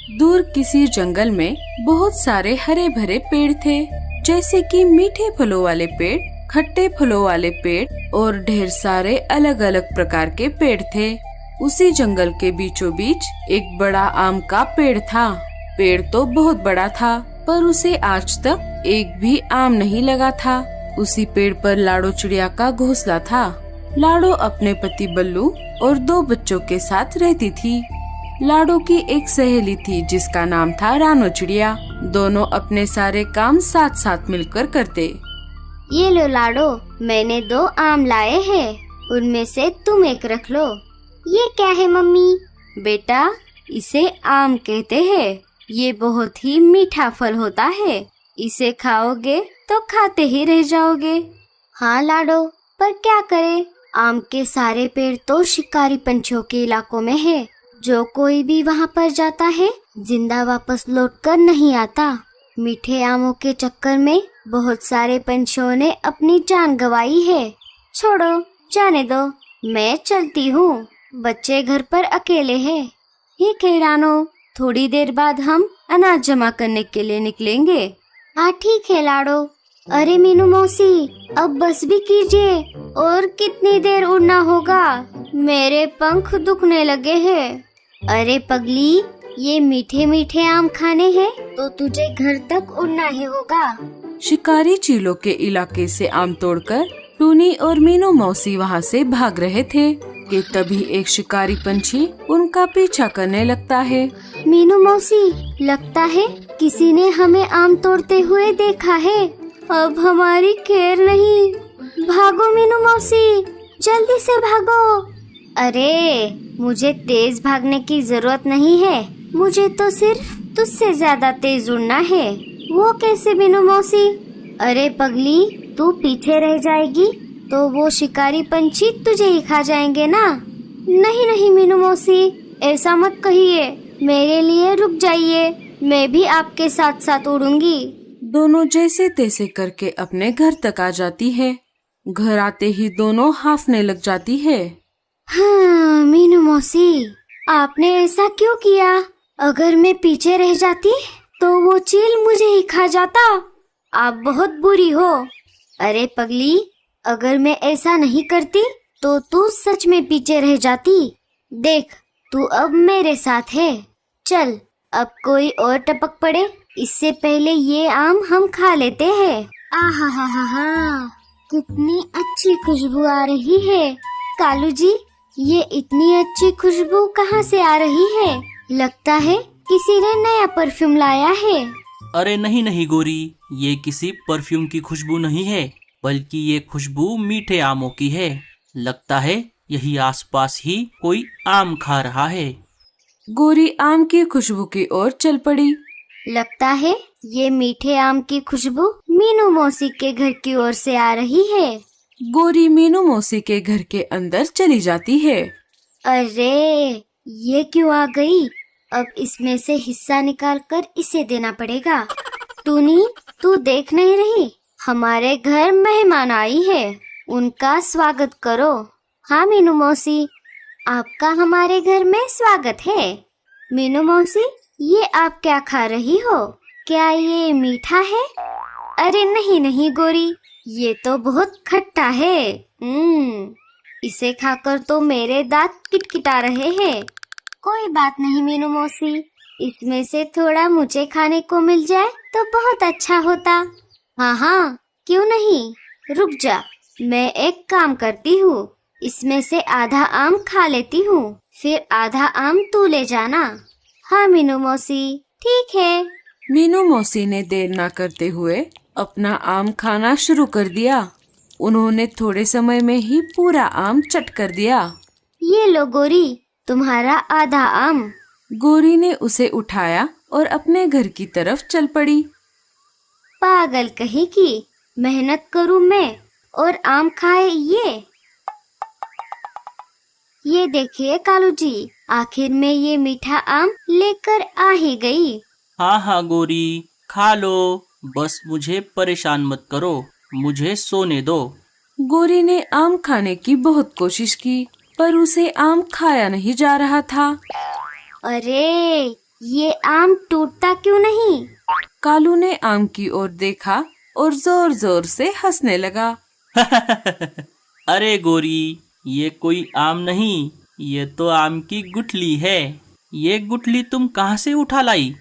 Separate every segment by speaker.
Speaker 1: दूर किसी जंगल में बहुत सारे हरे भरे पेड़ थे, जैसे कि मीठे फलों वाले पेड़, खट्टे फलों वाले पेड़ और ढेर सारे अलग अलग प्रकार के पेड़ थे। उसी जंगल के बीचों बीच एक बड़ा आम का पेड़ था। पेड़ तो बहुत बड़ा था, पर उसे आज तक एक भी आम नहीं लगा था। उसी पेड़ पर लाडो चिड़िया का घोंसला था। लाडो अपने पति बल्लू और 2 बच्चों के साथ रहती थी। लाडो की एक सहेली थी जिसका नाम था रानो चिड़िया। दोनों अपने सारे काम साथ साथ मिलकर करते।
Speaker 2: ये लो लाडो, मैंने 2 आम लाए हैं, उनमें से तुम एक रख लो। ये क्या है मम्मी?
Speaker 1: बेटा, इसे आम कहते हैं। ये बहुत ही मीठा फल होता है। इसे खाओगे तो खाते ही रह जाओगे।
Speaker 2: हाँ लाडो, पर क्या करें, आम के सारे पेड़ तो शिकारी पंछियों के इलाकों में है। जो कोई भी वहाँ पर जाता है जिंदा वापस लौटकर नहीं आता। मीठे आमों के चक्कर में बहुत सारे पंछियों ने अपनी जान गंवाई है। छोड़ो, जाने दो, मैं चलती हूँ। बच्चे घर पर अकेले हैं। ठीक है रानो, थोड़ी देर बाद हम अनाज जमा करने के लिए निकलेंगे। हाँ ठीक है लाडो। अरे मीनू मौसी, अब बस भी कीजिए, और कितनी देर उड़ना होगा? मेरे पंख दुखने लगे हैं। अरे पगली, ये मीठे मीठे आम खाने हैं तो तुझे घर तक उड़ना ही होगा।
Speaker 1: शिकारी चीलों के इलाके से आम तोड़कर टूनी और मीनू मौसी वहाँ से भाग रहे थे कि तभी एक शिकारी पंछी उनका पीछा करने लगता है।
Speaker 2: मीनू मौसी, लगता है किसी ने हमें आम तोड़ते हुए देखा है। अब हमारी खैर नहीं। भागो मीनू मौसी, जल्दी से भागो। अरे, मुझे तेज भागने की जरूरत नहीं है। मुझे तो सिर्फ तुझसे ज्यादा तेज उड़ना है। वो कैसे मीनू मौसी? अरे पगली, तू पीछे रह जाएगी तो वो शिकारी पंछी तुझे ही खा जाएंगे ना। नहीं नहीं मीनू मौसी, ऐसा मत कहिए। मेरे लिए रुक जाइए, मैं भी आपके साथ साथ उड़ूंगी।
Speaker 1: दोनों जैसे तैसे करके अपने घर तक आ जाती है। घर आते ही दोनों हांफने लग जाती है।
Speaker 2: हाँ मीनू मौसी, आपने ऐसा क्यों किया? अगर मैं पीछे रह जाती तो वो चील मुझे ही खा जाता। आप बहुत बुरी हो। अरे पगली, अगर मैं ऐसा नहीं करती तो तू सच में पीछे रह जाती। देख, तू अब मेरे साथ है। चल, अब कोई और टपक पड़े, इससे पहले ये आम हम खा लेते हैं। आहा हा हा हा, कितनी अच्छी खुशबू आ रही है। कालू जी, ये इतनी अच्छी खुशबू कहाँ से आ रही है? लगता है किसी ने नया परफ्यूम लाया है।
Speaker 3: अरे नहीं नहीं गोरी, ये किसी परफ्यूम की खुशबू नहीं है, बल्कि ये खुशबू मीठे आमों की है। लगता है यही आसपास ही कोई आम खा रहा है।
Speaker 1: गोरी आम की खुशबू की ओर चल पड़ी।
Speaker 2: लगता है ये मीठे आम की खुशबू मीनू मौसी के घर की ओर से आ रही है।
Speaker 1: गोरी मीनू मौसी के घर के अंदर चली जाती है।
Speaker 2: अरे, ये क्यों आ गई? अब इसमें से हिस्सा निकालकर इसे देना पड़ेगा। टूनी, तू देख नहीं रही? हमारे घर मेहमान आई है, उनका स्वागत करो। हाँ मीनू मौसी, आपका हमारे घर में स्वागत है। मीनू मौसी, ये आप क्या खा रही हो? क्या ये मीठा है? अरे नहीं नहीं गोरी, ये तो बहुत खट्टा है। इसे खाकर तो मेरे दांत किटकिटा रहे हैं। कोई बात नहीं मीनू मौसी, इसमें से थोड़ा मुझे खाने को मिल जाए तो बहुत अच्छा होता। हाँ हाँ, क्यों नहीं, रुक जा, मैं एक काम करती हूँ। इसमें से आधा आम खा लेती हूँ, फिर आधा आम तू ले जाना। हाँ मीनू मौसी, ठीक है।
Speaker 1: मीनू मौसी ने देर न करते हुए अपना आम खाना शुरू कर दिया। उन्होंने थोड़े समय में ही पूरा आम चट कर दिया।
Speaker 2: ये लो गोरी, तुम्हारा आधा आम।
Speaker 1: गोरी ने उसे उठाया और अपने घर की तरफ चल पड़ी।
Speaker 2: पागल कहीं की, मेहनत करूँ मैं और आम खाए ये देखिए कालू जी, आखिर में ये मीठा आम लेकर आ ही गई।
Speaker 3: हाँ हाँ गोरी, खा लो, बस मुझे परेशान मत करो, मुझे सोने दो।
Speaker 1: गोरी ने आम खाने की बहुत कोशिश की, पर उसे आम खाया नहीं जा रहा था।
Speaker 2: अरे, ये आम टूटता क्यों नहीं?
Speaker 1: कालू ने आम की ओर देखा और जोर जोर से हंसने लगा।
Speaker 3: अरे गोरी, ये कोई आम नहीं, ये तो आम की गुठली है। ये गुठली तुम कहाँ से उठा लाई?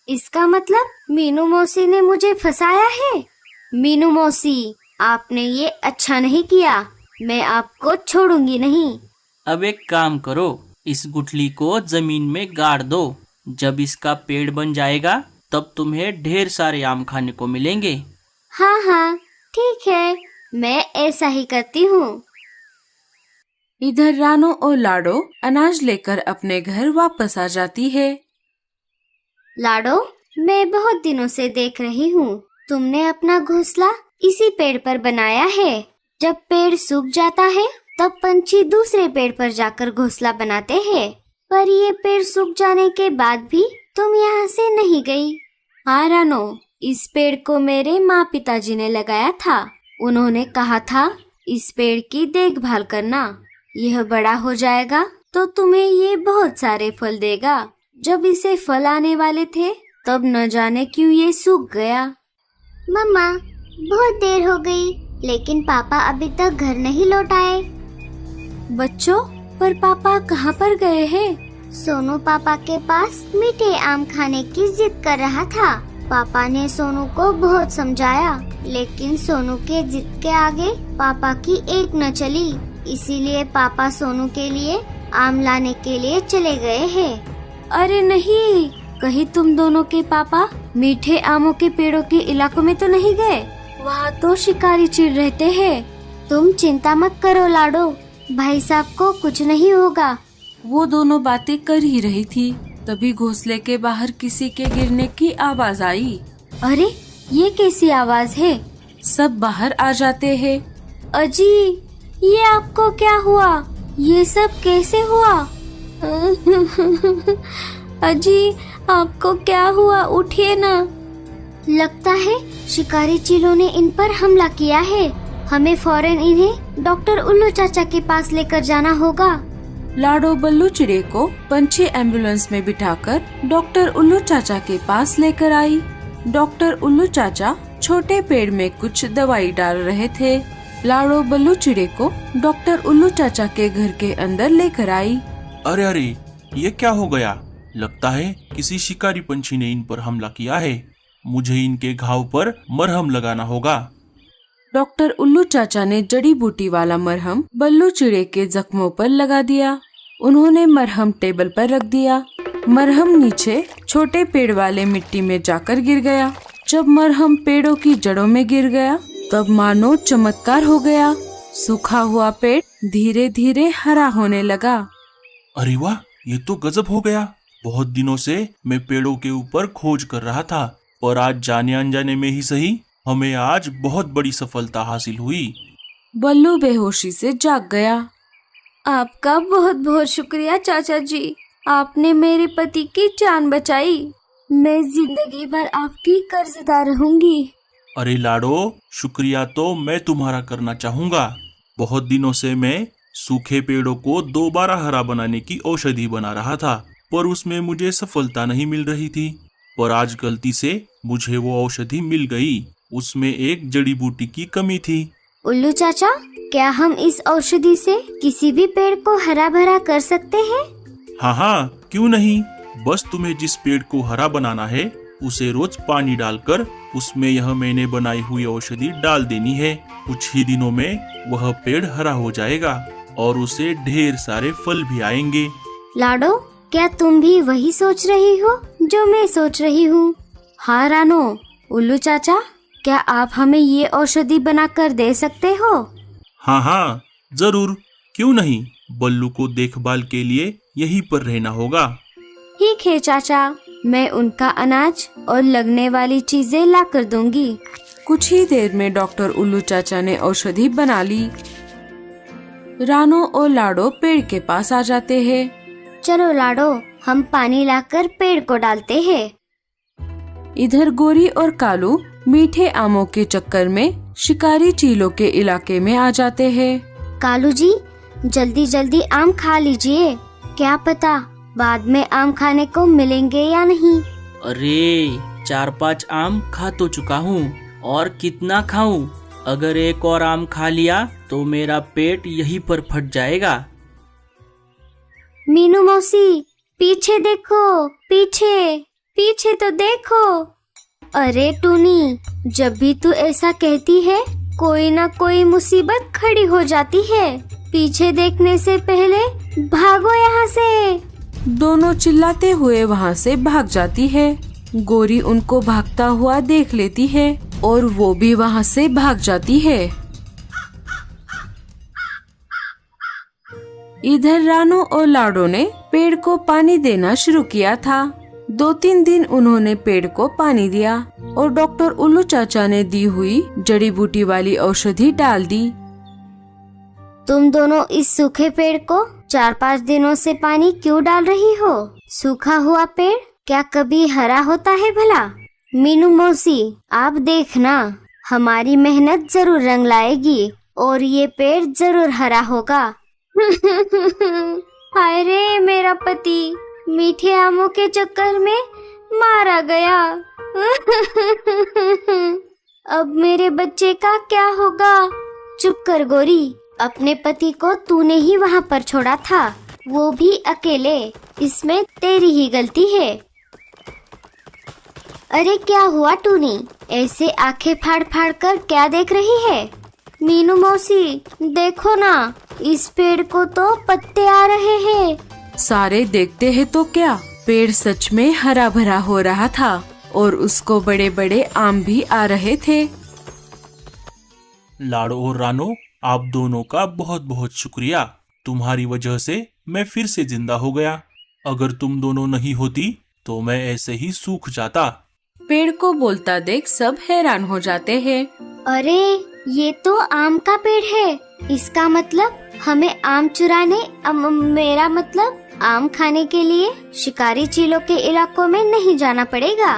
Speaker 2: इसका मतलब मीनू मौसी ने मुझे फंसाया है। मीनू मौसी, आपने ये अच्छा नहीं किया। मैं आपको छोड़ूंगी नहीं।
Speaker 3: अब एक काम करो, इस गुठली को जमीन में गाड़ दो। जब इसका पेड़ बन जाएगा तब तुम्हें ढेर सारे आम खाने को मिलेंगे।
Speaker 2: हाँ हाँ ठीक है, मैं ऐसा ही करती हूँ।
Speaker 1: इधर रानो और लाडो अनाज लेकर अपने घर वापस आ जाती है।
Speaker 2: लाडो, मैं बहुत दिनों से देख रही हूँ तुमने अपना घोंसला इसी पेड़ पर बनाया है। जब पेड़ सूख जाता है तब पंछी दूसरे पेड़ पर जाकर घोंसला बनाते हैं। पर ये पेड़ सूख जाने के बाद भी तुम यहाँ से नहीं गई। हाँ रानो, इस पेड़ को मेरे माँ पिताजी ने लगाया था। उन्होंने कहा था इस पेड़ की देखभाल करना। यह बड़ा हो जाएगा तो तुम्हें ये बहुत सारे फल देगा। जब इसे फल आने वाले थे तब न जाने क्यों ये सूख गया।
Speaker 4: मम्मा, बहुत देर हो गई लेकिन पापा अभी तक घर नहीं लौट आए।
Speaker 2: बच्चों, पर पापा कहाँ पर गए हैं?
Speaker 4: सोनू पापा के पास मीठे आम खाने की जिद कर रहा था। पापा ने सोनू को बहुत समझाया लेकिन सोनू के जिद के आगे पापा की एक न चली। इसीलिए पापा सोनू के लिए आम लाने के लिए चले गए हैं।
Speaker 2: अरे नहीं, कहीं तुम दोनों के पापा मीठे आमों के पेड़ों के इलाकों में तो नहीं गए? वहाँ तो शिकारी चील रहते हैं।
Speaker 4: तुम चिंता मत करो लाडो, भाई साहब को कुछ नहीं होगा।
Speaker 1: वो दोनों बातें कर ही रही थी, तभी घोंसले के बाहर किसी के गिरने की आवाज आई।
Speaker 2: अरे ये कैसी आवाज है?
Speaker 1: सब बाहर आ जाते हैं।
Speaker 2: अजी, ये आपको क्या हुआ? ये सब कैसे हुआ? अजी, आपको क्या हुआ? उठिए ना।
Speaker 4: लगता है शिकारी चीलों ने इन पर हमला किया है। हमें फौरन इन्हें डॉक्टर उल्लू चाचा के पास लेकर जाना होगा।
Speaker 1: लाडो बल्लू चिड़े को पंछी एम्बुलेंस में बिठाकर डॉक्टर उल्लू चाचा के पास लेकर आई। डॉक्टर उल्लू चाचा छोटे पेड़ में कुछ दवाई डाल रहे थे। लाडो बल्लू चिड़े को डॉक्टर उल्लू चाचा के घर के अंदर लेकर आई।
Speaker 5: अरे अरे, ये क्या हो गया? लगता है किसी शिकारी पंछी ने इन पर हमला किया है। मुझे इनके घाव पर मरहम लगाना होगा।
Speaker 1: डॉक्टर उल्लू चाचा ने जड़ी बूटी वाला मरहम बल्लू चिड़े के जख्मों पर लगा दिया। उन्होंने मरहम टेबल पर रख दिया। मरहम नीचे छोटे पेड़ वाले मिट्टी में जाकर गिर गया। जब मरहम पेड़ों की जड़ों में गिर गया तब मानो चमत्कार हो गया। सूखा हुआ पेड़ धीरे धीरे हरा होने लगा।
Speaker 5: अरे वाह, ये तो गजब हो गया। बहुत दिनों से मैं पेड़ों के ऊपर खोज कर रहा था, पर आज जाने अनजाने में ही सही हमें आज बहुत बड़ी सफलता हासिल हुई।
Speaker 1: बल्लू बेहोशी से जाग गया।
Speaker 2: आपका बहुत बहुत शुक्रिया चाचा जी, आपने मेरे पति की जान बचाई। मैं जिंदगी भर आपकी कर्जदार रहूंगी।
Speaker 5: अरे लाडो, शुक्रिया तो मैं तुम्हारा करना चाहूँगा। बहुत दिनों से मैं सूखे पेड़ों को दोबारा हरा बनाने की औषधि बना रहा था, पर उसमें मुझे सफलता नहीं मिल रही थी। पर आज गलती से मुझे वो औषधि मिल गई। उसमें एक जड़ी बूटी की कमी थी।
Speaker 4: उल्लू चाचा, क्या हम इस औषधि से किसी भी पेड़ को हरा भरा कर सकते हैं?
Speaker 5: हाँ हाँ, क्यों नहीं। बस तुम्हें जिस पेड़ को हरा बनाना है उसे रोज पानी डालकर उसमें यह मैंने बनाई हुई औषधि डाल देनी है। कुछ ही दिनों में वह पेड़ हरा हो जाएगा और उसे ढेर सारे फल भी आएंगे।
Speaker 4: लाडो, क्या तुम भी वही सोच रही हो जो मैं सोच रही हूँ?
Speaker 2: हाँ रानो, उल्लू चाचा, क्या आप हमें ये औषधि बनाकर दे सकते हो?
Speaker 5: हाँ हाँ, जरूर, क्यों नहीं। बल्लू को देखभाल के लिए यहीं पर रहना होगा।
Speaker 2: ठीक है चाचा, मैं उनका अनाज और लगने वाली चीजें ला कर दूंगी।
Speaker 1: कुछ ही देर में डॉक्टर उल्लू चाचा ने औषधि बना ली। रानो और लाडो पेड़ के पास आ जाते हैं।
Speaker 4: चलो लाडो, हम पानी लाकर पेड़ को डालते हैं।
Speaker 1: इधर गोरी और कालू मीठे आमों के चक्कर में शिकारी चीलों के इलाके में आ जाते हैं।
Speaker 4: कालू जी, जल्दी जल्दी आम खा लीजिए। क्या पता
Speaker 2: बाद में आम खाने को मिलेंगे या नहीं।
Speaker 3: अरे 4-5 आम खा तो चुका हूँ, और कितना खाऊं? अगर एक और आम खा लिया तो मेरा पेट यहीं पर फट जाएगा।
Speaker 2: मीनू मौसी, पीछे देखो, पीछे पीछे तो देखो। अरे टूनी, जब भी तू ऐसा कहती है कोई ना कोई मुसीबत खड़ी हो जाती है। पीछे देखने से पहले भागो यहाँ से।
Speaker 1: दोनों चिल्लाते हुए वहाँ से भाग जाती है। गोरी उनको भागता हुआ देख लेती है और वो भी वहाँ से भाग जाती है। इधर रानो और लाडो ने पेड़ को पानी देना शुरू किया था। 2-3 दिन उन्होंने पेड़ को पानी दिया और डॉक्टर उल्लू चाचा ने दी हुई जड़ी बूटी वाली औषधि डाल दी।
Speaker 2: तुम दोनों इस सूखे पेड़ को 4-5 दिनों से पानी क्यों डाल रही हो? सूखा हुआ पेड़ क्या कभी हरा होता है भला? मीनू मौसी, आप देखना, हमारी मेहनत जरूर रंग लाएगी और ये पेड़ जरूर हरा होगा। हाय रे, मेरा पति मीठे आमों के चक्कर में मारा गया। अब मेरे बच्चे का क्या होगा? चुप कर गोरी, अपने पति को तूने ही वहाँ पर छोड़ा था, वो भी अकेले। इसमें तेरी ही गलती है। अरे क्या हुआ टूनी, ऐसे आंखें फाड़ फाड़ कर क्या देख रही है? मीनू मौसी, देखो ना, इस पेड़ को तो पत्ते आ रहे हैं।
Speaker 1: सारे देखते हैं तो क्या, पेड़ सच में हरा भरा हो रहा था और उसको बड़े बड़े आम भी आ रहे थे।
Speaker 5: लाडो और रानो, आप दोनों का बहुत बहुत शुक्रिया। तुम्हारी वजह से मैं फिर से जिंदा हो गया। अगर तुम दोनों नहीं होती तो मैं ऐसे ही सूख जाता।
Speaker 1: पेड़ को बोलता देख सब हैरान हो जाते हैं।
Speaker 2: अरे ये तो आम का पेड़ है, इसका मतलब हमें आम चुराने, मेरा मतलब आम खाने के लिए शिकारी चीलों के इलाकों में नहीं जाना पड़ेगा।